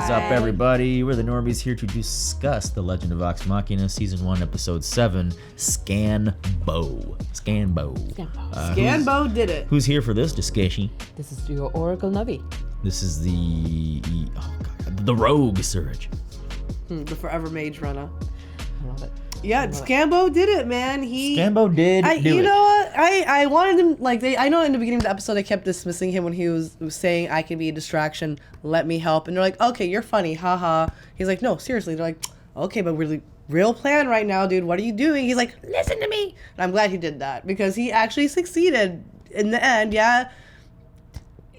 What's up, everybody? We're the Normies here to discuss The Legend of Vox Machina, Season 1, Episode 7, Scanbo. Scanbo did it. Who's here for this discussion? This is your Oracle Navi. This is the Rogue Surge. The Forever Mage Runner. I love it. Yeah, Scanbo did it, man. Scanbo did do it. You know what? I wanted him, I know in the beginning of the episode, I kept dismissing him when he was saying, I can be a distraction, let me help. And they're like, okay, you're funny, haha. He's like, no, seriously. They're like, okay, but really, real plan right now, dude. What are you doing? He's like, listen to me. And I'm glad he did that because he actually succeeded in the end, yeah.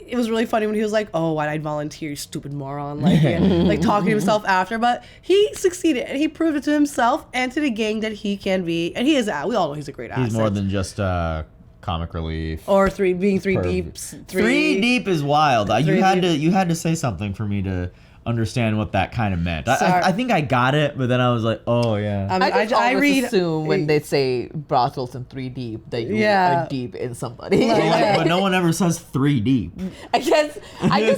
It was really funny when he was like, oh, why'd I volunteer, you stupid moron? Like talking to himself after. But he succeeded, and he proved it to himself and to the gang that he can be. And he is, we all know he's a great asset. He's more than just comic relief. Or being three deep. Three deep is wild. You had to say something for me to understand what that kind of meant. I think I got it, but then I was like, oh yeah. I always assume when they say brothels and 3 deep that you are deep in somebody. But no one ever says 3 deep. I just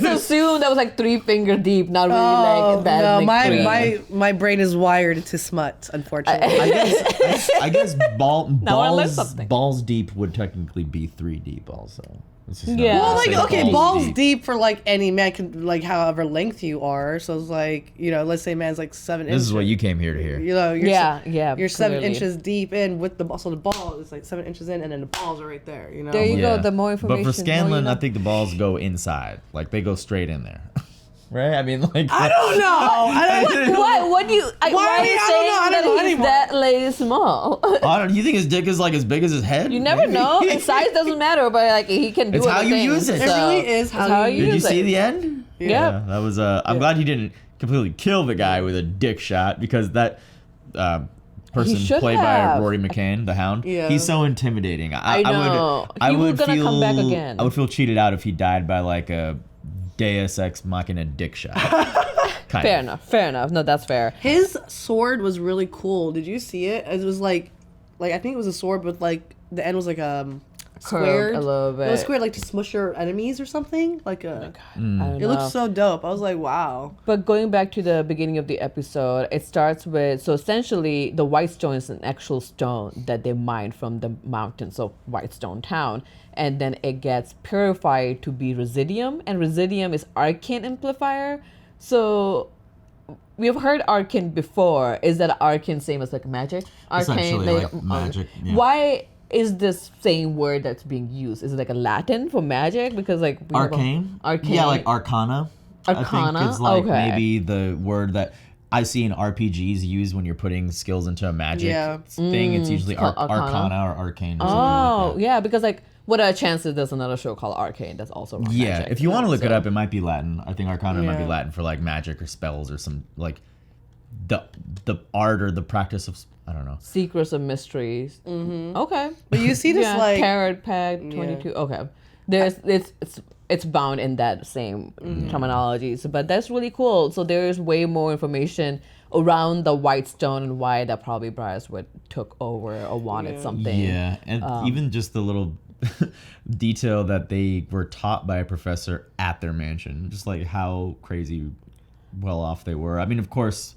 assumed that was like 3 finger deep, not really like that. No, like my brain is wired to smut, unfortunately. I guess balls deep would technically be 3 deep also. Well, balls deep for like any man can, like however length you are. So it's like, let's say man's like 7 inches. This is what you came here to hear. You're 7 inches deep in with the ball. So the ball is like 7 inches in, and then the balls are right there. There you go. The more information. But for Scanlan, I think the balls go inside. Like they go straight in there. Right? I mean, like I don't know. Why do you? Why are you saying that he's that like small? You think his dick is like as big as his head? You never know. And size doesn't matter, but like he can do. It's how you use it. It really is how you use it. Did you see the end? Yeah. That was. I'm glad he didn't completely kill the guy with a dick shot because that. Person played by Rory McCann, the Hound. Yeah. He's so intimidating. I know. He was gonna come back again. I would feel cheated out if he died by like a Deus Ex Machina dick shot. Fair enough. No, that's fair. His sword was really cool. Did you see it? It was like I think it was a sword, but like the end was like squared. A little bit. It was squared like to smush your enemies or something. Like a. I don't know. It looked so dope. I was like, wow. But going back to the beginning of the episode, it starts with, so essentially the white stone is an actual stone that they mined from the mountains of Whitestone Town. And then it gets purified to be residium, and residium is arcane amplifier. So we've heard arcane before. Is that arcane same as like magic? Arcane, like magic. Yeah. Why is this same word that's being used? Is it like a Latin for magic? Because like arcane. Arcane. Yeah, like arcana. Arcana. I think it's like maybe the word that I see in RPGs used when you're putting skills into a magic thing. It's usually arcana or arcane. Or something like that. Yeah, because like. What are chances there's another show called Arcane that's also magic? Yeah, if you want to look it up, it might be Latin. I think Arcana might be Latin for like magic or spells or some like the art or the practice of, I don't know. Secrets of mysteries. Mm-hmm. Okay. But you see this like Tarot Pack 22. Okay. There's it's bound in that same terminology. So, but that's really cool. So there's way more information around the white stone and why that probably Briarwood took over or wanted something. Yeah, and even just the little detail that they were taught by a professor at their mansion, just like how crazy well off they were. I mean, of course,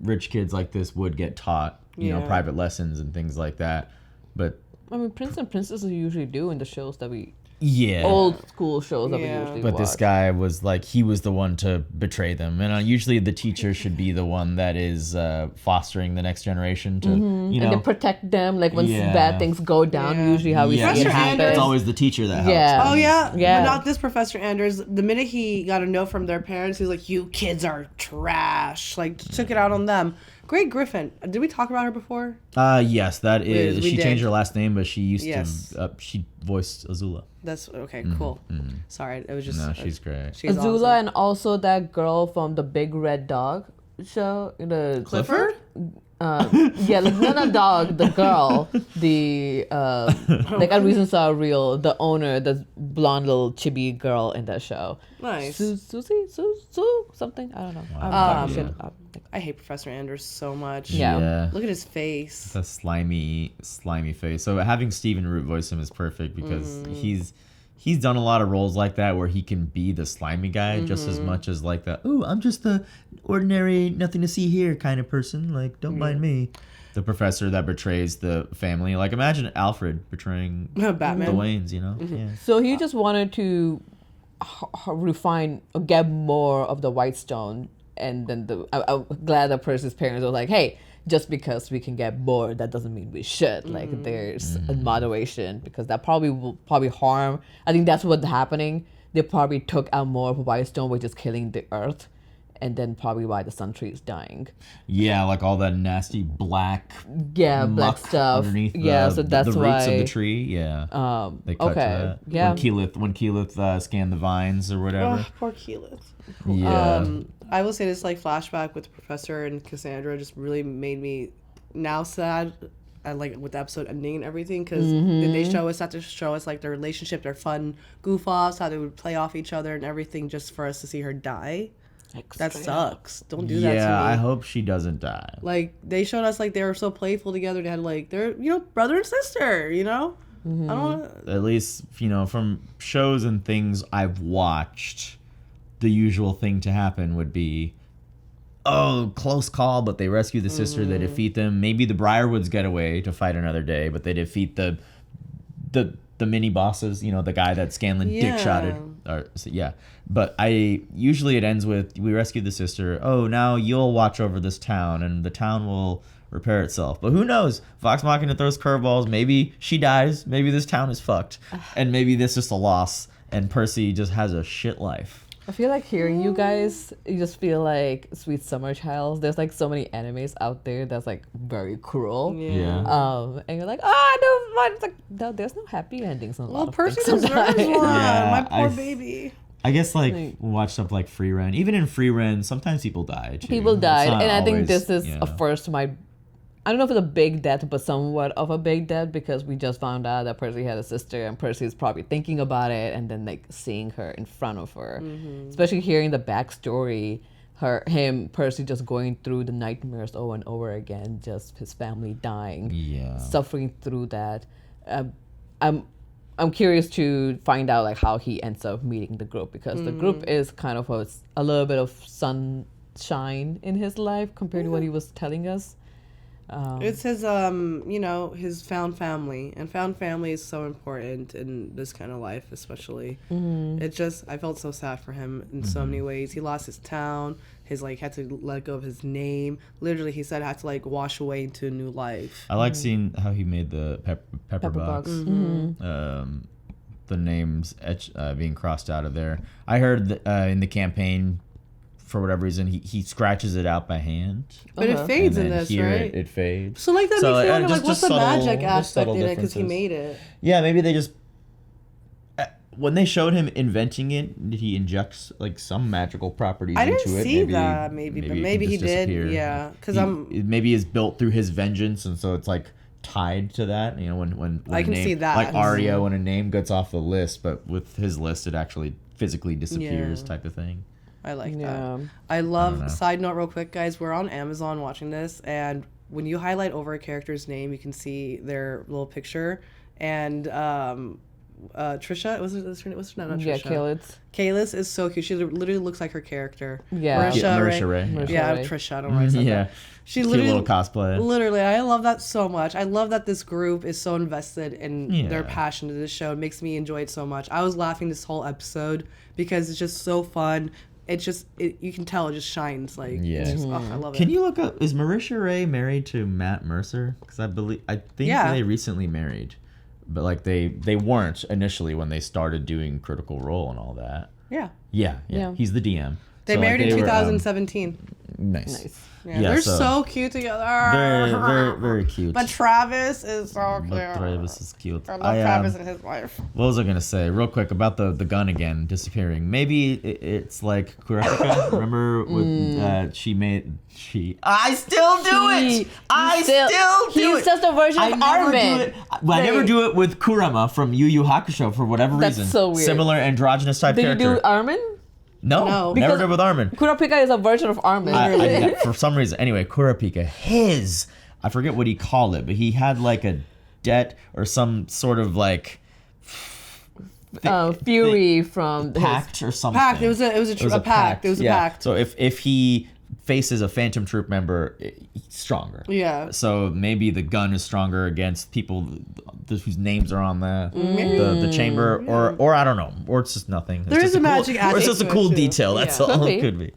rich kids like this would get taught, private lessons and things like that. But I mean, Prince and Princesses usually do in the shows that we Yeah. Old school shows that we usually But watch. this guy was like, he was the one to betray them. And usually the teacher should be the one that is fostering the next generation to, you know. And to protect them, like when bad things go down, usually how we see it happen. It's always the teacher that helps. Yeah. Oh, yeah. But not this Professor Anders. The minute he got a note from their parents, he was like, you kids are trash. Like, took it out on them. Great Griffin. Did we talk about her before? Yes, that is. We she did. changed her last name, but she used to. She voiced Azula. That's okay. Cool. Sorry, it was just. No, she's great. She's Azula awesome. and also that girl from the Big Red Dog show. The Clifford? Yeah, like not a dog, the girl, the like a Reasons Are Real, the owner, the blonde little chibi girl in that show. Nice. Susie, something. I don't know. Wow. I hate Professor Anders so much. Yeah. Look at his face. The slimy face. So having Stephen Root voice him is perfect because he's done a lot of roles like that where he can be the slimy guy just as much as like the, oh, I'm just the ordinary, nothing to see here kind of person. Like, don't mind me. The professor that betrays the family. Like, imagine Alfred betraying Batman. the Waynes, you know? Yeah. So he just wanted to refine, get more of the White Stone, and then I'm glad that Percy's parents were like, hey, just because we can get more, that doesn't mean we should. Like, there's a moderation, because that will harm. I think that's what's happening. They probably took out more of White Stone, which is killing the earth. And then probably why the sun tree is dying. Yeah, like all that nasty black black muck stuff. underneath So that's the why roots of the tree. Yeah. They cut to that. Yeah. When Keyleth scanned the vines or whatever. Oh, poor Keyleth. Yeah. I will say this, like, flashback with the professor and Cassandra just really made me now sad. Like with the episode ending and everything, because they had to show us like their relationship, their fun goof offs, how they would play off each other and everything, just for us to see her die. That sucks. Don't do that to me. Yeah, I hope she doesn't die. Like, they showed us like they were so playful together. They had like they're brother and sister. I don't. At least from shows and things I've watched, the usual thing to happen would be, oh, close call, but they rescue the sister. They defeat them. Maybe the Briarwoods get away to fight another day, but they defeat the mini bosses. The guy that Scanlan dick shotted. But usually it ends with, we rescued the sister. Oh, now you'll watch over this town, and the town will repair itself. But who knows? Vox Machina throws curveballs. Maybe she dies. Maybe this town is fucked, and maybe this is just a loss, and Percy just has a shit life. I feel like hearing you guys, you just feel like Sweet Summer Child. There's like so many animes out there that's like very cruel. Yeah. And you're like, oh, no, it's like, no, there's no happy endings. Well, Percy deserves one. Yeah, My poor baby. I guess we watch stuff like Free Ren. Even in Free Ren, sometimes people die too. People died, and I think this is yeah. a first I don't know if it's a big death, but somewhat of a big death, because we just found out that Percy had a sister, and Percy's probably thinking about it, and then like seeing her in front of her, especially hearing the backstory, Percy just going through the nightmares over and over again, just his family dying, suffering through that. I'm curious to find out like how he ends up meeting the group, because the group is kind of a little bit of sunshine in his life compared to what he was telling us. It's his his found family, and found family is so important in this kind of life, especially. I felt so sad for him in so many ways. He lost his town, had to let go of his name. Literally, he said had to like wash away into a new life. I like seeing how he made the pepper box. The names being crossed out of there. I heard in the campaign, for whatever reason, he scratches it out by hand. But it fades in this, right? It fades. So like that makes me wonder, just what's the subtle, magic aspect in it, because he differences. made it. Yeah, maybe they just when they showed him inventing it, did he injects like some magical properties I into didn't it? see that, but maybe he did. Yeah, because maybe it's built through his vengeance, and so it's like tied to that. When I can see that, like Arya, when a name gets off the list, but with his list, it actually physically disappears, type of thing. I like that. I love, side note real quick, guys, we're on Amazon watching this, and when you highlight over a character's name, you can see their little picture. And Trisha, what's her name? What's her name? Not Trisha. Yeah, Kalis is so cute. She literally looks like her character. Yeah. Marisha Ray. I'm Trisha. I don't know why I said that. She cute literally, little cosplay. Literally, I love that so much. I love that this group is so invested in their passion to this show. It makes me enjoy it so much. I was laughing this whole episode because it's just so fun. It's just, you can tell it just shines. Like, it's just, I love it. Can you look up, is Marisha Ray married to Matt Mercer? Because I think they recently married. But like they weren't initially when they started doing Critical Role and all that. Yeah. He's the DM. They married in 2017. Nice. Yeah, they're so cute together. Very, very, very cute. But Travis is so cute. Travis is cute. I love Travis and his wife. What was I gonna say? Real quick about the gun again disappearing. Maybe it's like Kurapika. Remember with I still do it. He's just a version of Armin. I never do it with Kurama from Yu Yu Hakusho for whatever reason. That's so weird. Similar androgynous type character. Did you do Armin? No, never did with Armin. Kurapika is a version of Armin. For some reason. Anyway, Kurapika, I forget what he called it, but he had like a debt or some sort of like fury from his pact or something. Pact. It was a pact. It was a yeah. pact. So if he faces a Phantom Troop member, he's stronger. Yeah. So maybe the gun is stronger against people whose names are on the chamber, or I don't know, or it's just nothing. There is a magic or it's aspect just a to it, cool too. detail. That's all Could it be. could be.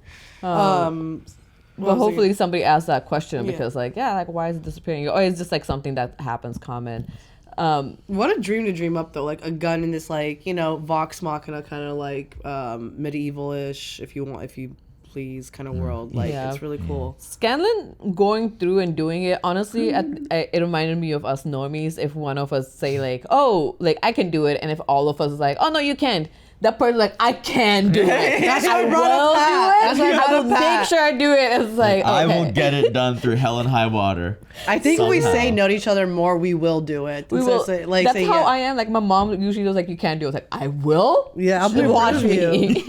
But hopefully somebody asks that question Yeah. because like why is it disappearing? Or it's just like something that happens common. What a dream to dream up though, like a gun in this like Vox Machina kind of like medieval-ish, if you please, kind of world. Like Yeah. it's really cool. Scanlan going through and doing it, honestly, it reminded me of us normies. If one of us say like, oh, like I can do it, and if all of us is like, oh no, you can't. That person like, I can do it. That's why I I brought up will Pat. do it. That's why I brought I up will make Pat. sure I do it. It's like, I will okay. get it done through hell and high water. I think if we Somehow. say no to each other more, we will do it. We Instead will, of say- like that's saying, how yeah. I am. Like my mom usually was like, "You can't do it." I was like, "I will." Yeah, I'm gonna watch prove me,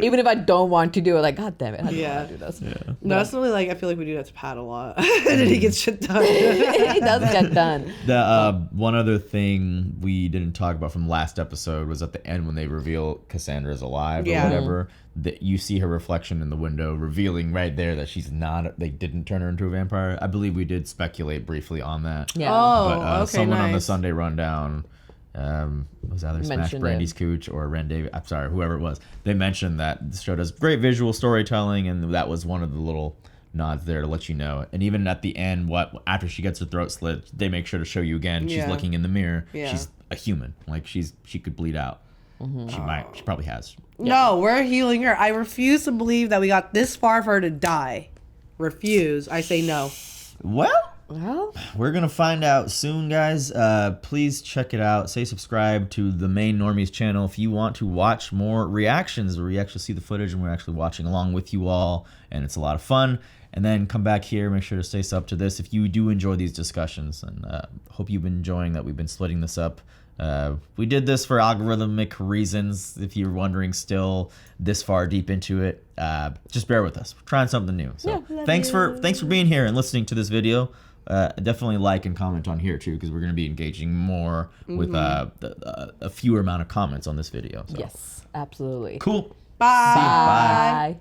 even if I don't want to do it. Like, God damn it, I don't Yeah. want to do this. No, that's really like I feel like we do that to Pat a lot, and then he gets shit done. It does get done. The one other thing we didn't talk about from last episode was at the end when they reveal Cassandra's alive Yeah. or whatever. That you see her reflection in the window, revealing right there that she's not. They didn't turn her into a vampire. I believe we did speculate briefly on that. Yeah. Oh, But okay, someone on the nice. Sunday rundown was either Smash Mentioned Brandy's Cooch or Ren David. I'm sorry, whoever it was. They mentioned that the show does great visual storytelling, and that was one of the little nods there to let you know. And even at the end, after she gets her throat slit, they make sure to show you again. She's Yeah. looking in the mirror. Yeah. She's a human. Like she could bleed out. She might. She probably has. No, we're healing her. I refuse to believe that we got this far for her to die. Refuse. I say no. Well, Well, we're gonna find out soon, guys. Please check it out. Say subscribe to the main Normies channel if you want to watch more reactions where we actually see the footage and we're actually watching along with you all, and it's a lot of fun. And then come back here. Make sure to stay sub to this if you do enjoy these discussions, and hope you've been enjoying that we've been splitting this up. We did this for algorithmic reasons. If you're wondering, still this far deep into it, just bear with us. We're trying something new. So thanks for being here and listening to this video. Definitely like and comment on here too, because we're going to be engaging more with a fewer amount of comments on this video. So. yes, absolutely. Cool. Bye. Bye. Bye.